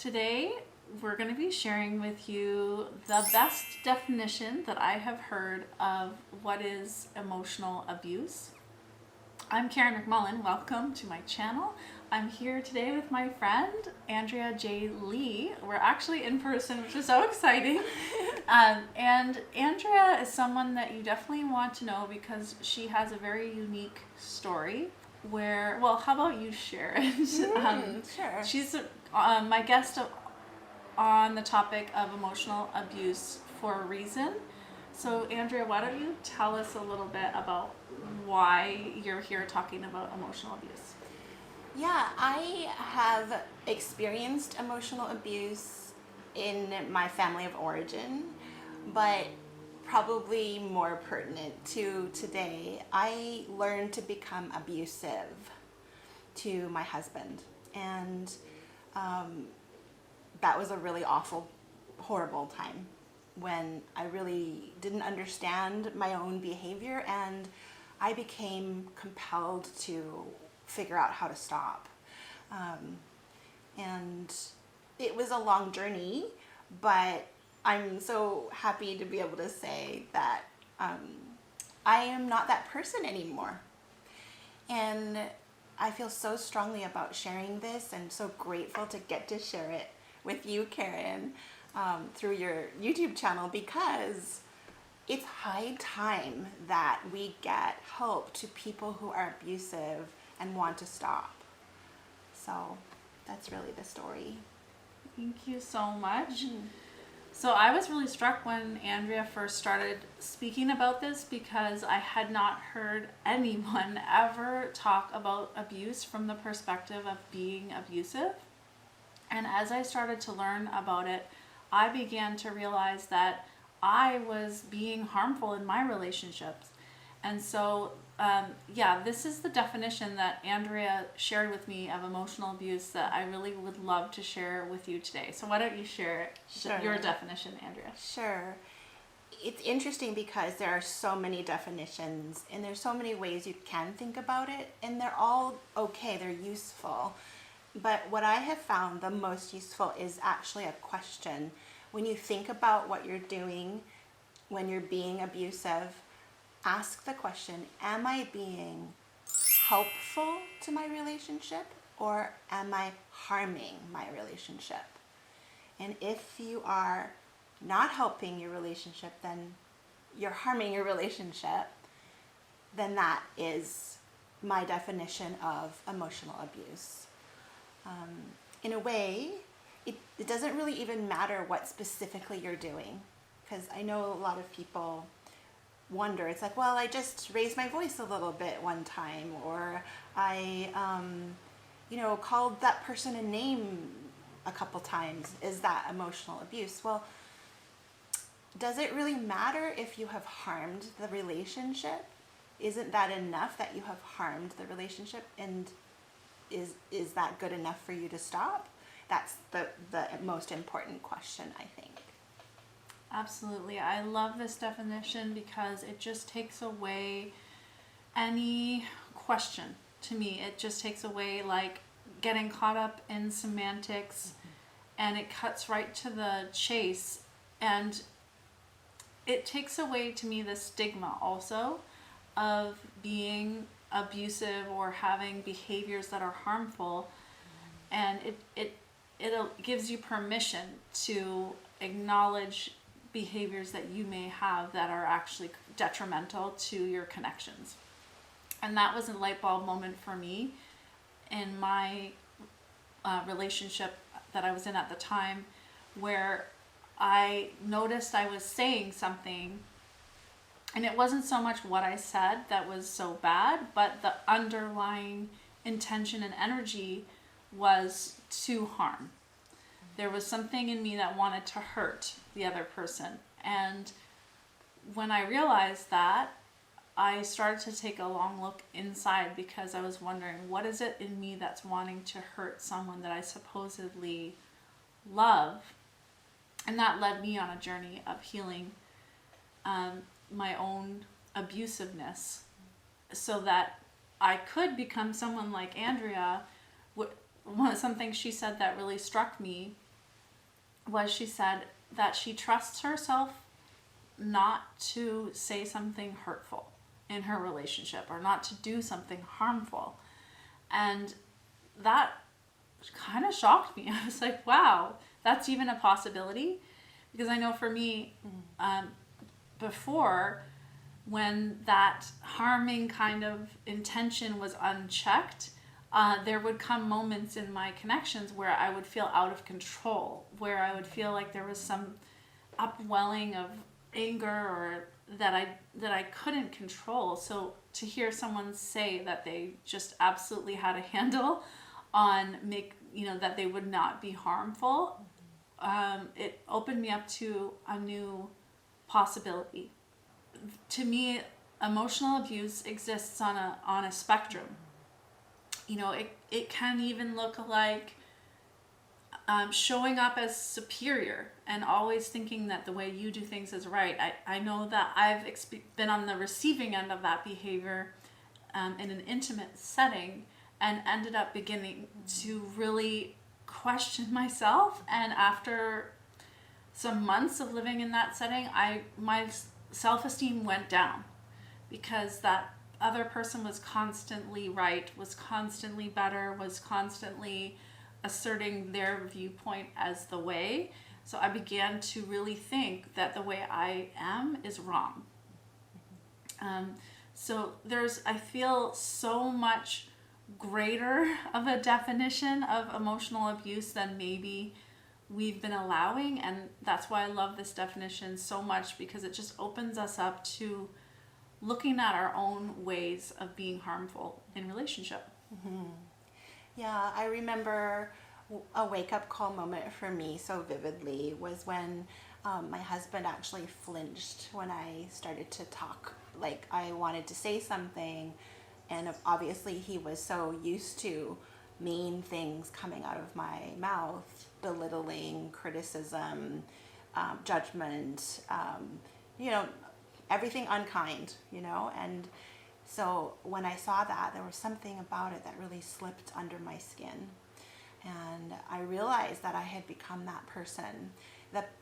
Today, we're going to be sharing with you the best definition that I have heard of what is emotional abuse. I'm Karen McMullen. Welcome to my channel. I'm here today with my friend, Andrea J. Lee. We're actually in person, which is so exciting. And Andrea is someone that you definitely want to know because she has a very unique story where, well, how about you share it? Sure. She's my guest on the topic of emotional abuse for a reason. So, Andrea, why don't you tell us a little bit about why you're here talking about emotional abuse? Yeah, I have experienced emotional abuse in my family of origin, but probably more pertinent to today, I learned to become abusive to my husband. And that was a really awful, horrible time when I really didn't understand my own behavior and I became compelled to figure out how to stop. And it was a long journey, but I'm so happy to be able to say that I am not that person anymore. And I feel so strongly about sharing this and so grateful to get to share it with you, Karen, through your YouTube channel, because it's high time that we get help to people who are abusive and want to stop. So that's really the story. Thank you so much. So I was really struck when Andrea first started speaking about this because I had not heard anyone ever talk about abuse from the perspective of being abusive. And as I started to learn about it, I began to realize that I was being harmful in my relationships. And so, this is the definition that Andrea shared with me of emotional abuse that I really would love to share with you today. So why don't you share your definition, Andrea? Sure. It's interesting because there are so many definitions and there's so many ways you can think about it, and they're all okay, they're useful. But what I have found the most useful is actually a question. When you think about what you're doing when you're being abusive, ask the question, am I being helpful to my relationship or am I harming my relationship? And if you are not helping your relationship, then you're harming your relationship, then that is my definition of emotional abuse. In a way, it doesn't really even matter what specifically you're doing, because I know a lot of people wonder, it's like, well, I just raised my voice a little bit one time, or I, called that person a name a couple times. Is that emotional abuse? Well, does it really matter if you have harmed the relationship? Isn't that enough that you have harmed the relationship? And is that good enough for you to stop? That's the most important question, I think. Absolutely. I love this definition because it just takes away any question to me. It just takes away like getting caught up in semantics, and it cuts right to the chase, and it takes away to me the stigma also of being abusive or having behaviors that are harmful, and it gives you permission to acknowledge behaviors that you may have that are actually detrimental to your connections. And that was a light bulb moment for me in my relationship that I was in at the time, where I noticed I was saying something, and it wasn't so much what I said that was so bad, but the underlying intention and energy was to harm. There was something in me that wanted to hurt the other person. And when I realized that, I started to take a long look inside, because I was wondering, what is it in me that's wanting to hurt someone that I supposedly love? And that led me on a journey of healing my own abusiveness, so that I could become someone like Andrea. Something she said that really struck me was she said that she trusts herself not to say something hurtful in her relationship or not to do something harmful. And that kind of shocked me. I was like, wow, that's even a possibility. Because I know for me, before, when that harming kind of intention was unchecked, there would come moments in my connections where I would feel out of control, where I would feel like there was some upwelling of anger or that I couldn't control. So to hear someone say that they just absolutely had a handle on that they would not be harmful, it opened me up to a new possibility. To me, emotional abuse exists on a spectrum. It can even look like showing up as superior and always thinking that the way you do things is right. I know that I've been on the receiving end of that behavior in an intimate setting and ended up beginning to really question myself. And after some months of living in that setting, my self-esteem went down because that other person was constantly right, was constantly better, was constantly asserting their viewpoint as the way. So I began to really think that the way I am is wrong. So I feel so much greater of a definition of emotional abuse than maybe we've been allowing. And that's why I love this definition so much, because it just opens us up to looking at our own ways of being harmful in relationship. Mm-hmm. Yeah, I remember a wake-up call moment for me so vividly was when my husband actually flinched when I started to talk. Like, I wanted to say something, and obviously he was so used to mean things coming out of my mouth, belittling, criticism, judgment, everything unkind, and so when I saw that, there was something about it that really slipped under my skin. And I realized that I had become that person.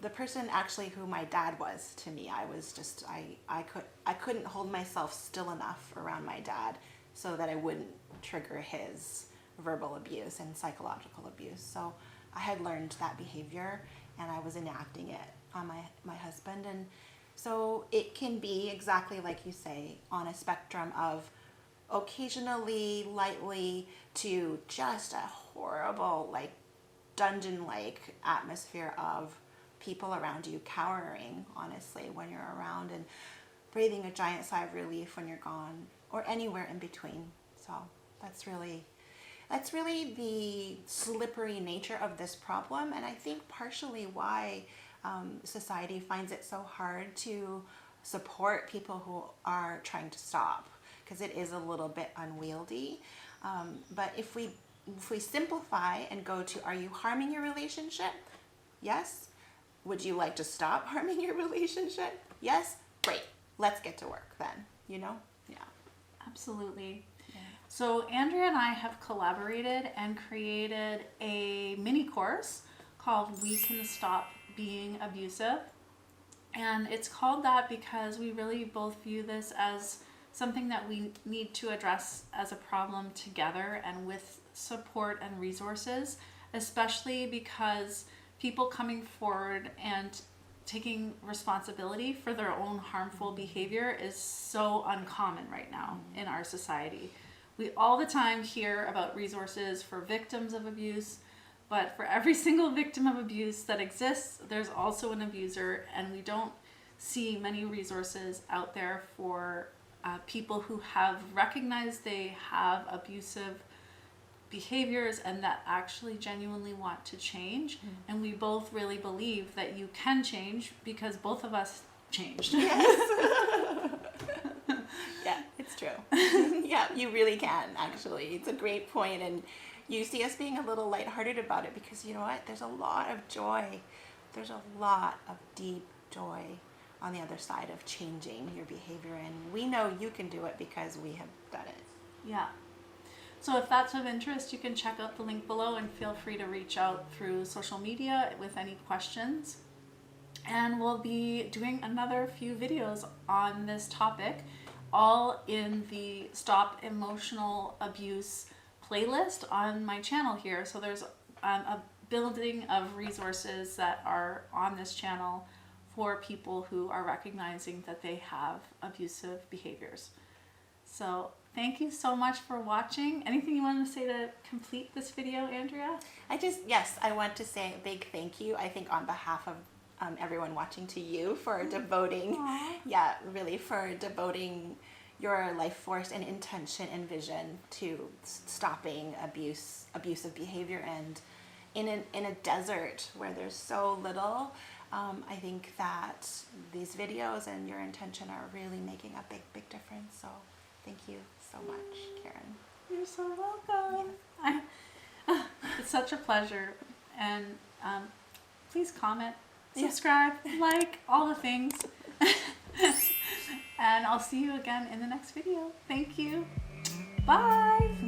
The person actually who my dad was to me. I was just, I couldn't hold myself still enough around my dad so that I wouldn't trigger his verbal abuse and psychological abuse. So I had learned that behavior and I was enacting it on my husband. And so it can be exactly like you say, on a spectrum of occasionally, lightly, to just a horrible, like, dungeon-like atmosphere of people around you cowering, honestly, when you're around, and breathing a giant sigh of relief when you're gone, or anywhere in between. So that's really the slippery nature of this problem, and I think partially why society finds it so hard to support people who are trying to stop, because it is a little bit unwieldy. But if we simplify and go to, are you harming your relationship? Yes. Would you like to stop harming your relationship? Yes. Great. Let's get to work then, Yeah. Absolutely. Yeah. So Andrea and I have collaborated and created a mini course called We Can Stop Being Abusive. And it's called that because we really both view this as something that we need to address as a problem together and with support and resources, especially because people coming forward and taking responsibility for their own harmful behavior is so uncommon right now in our society. We all the time hear about resources for victims of abuse, but for every single victim of abuse that exists, there's also an abuser, and we don't see many resources out there for people who have recognized they have abusive behaviors and that actually genuinely want to change. And we both really believe that you can change because both of us changed. Yes. Yeah, it's true. Yeah, you really can, actually. It's a great point, and you see us being a little lighthearted about it because you know what? There's a lot of joy. There's a lot of deep joy on the other side of changing your behavior, and we know you can do it because we have done it. Yeah. So if that's of interest, you can check out the link below and feel free to reach out through social media with any questions. And we'll be doing another few videos on this topic, all in the Stop Emotional Abuse playlist on my channel here. So there's a building of resources that are on this channel for people who are recognizing that they have abusive behaviors. So thank you so much for watching. Anything you want to say to complete this video, Andrea? Yes, I want to say a big thank you, I think on behalf of everyone watching, to you for devoting, really for devoting your life force and intention and vision to stopping abusive behavior. And in a desert where there's so little, I think that these videos and your intention are really making a big difference. So thank you so much, Karen. You're so welcome. It's such a pleasure. And please comment, subscribe, like, all the things. And I'll see you again in the next video. Thank you. Bye.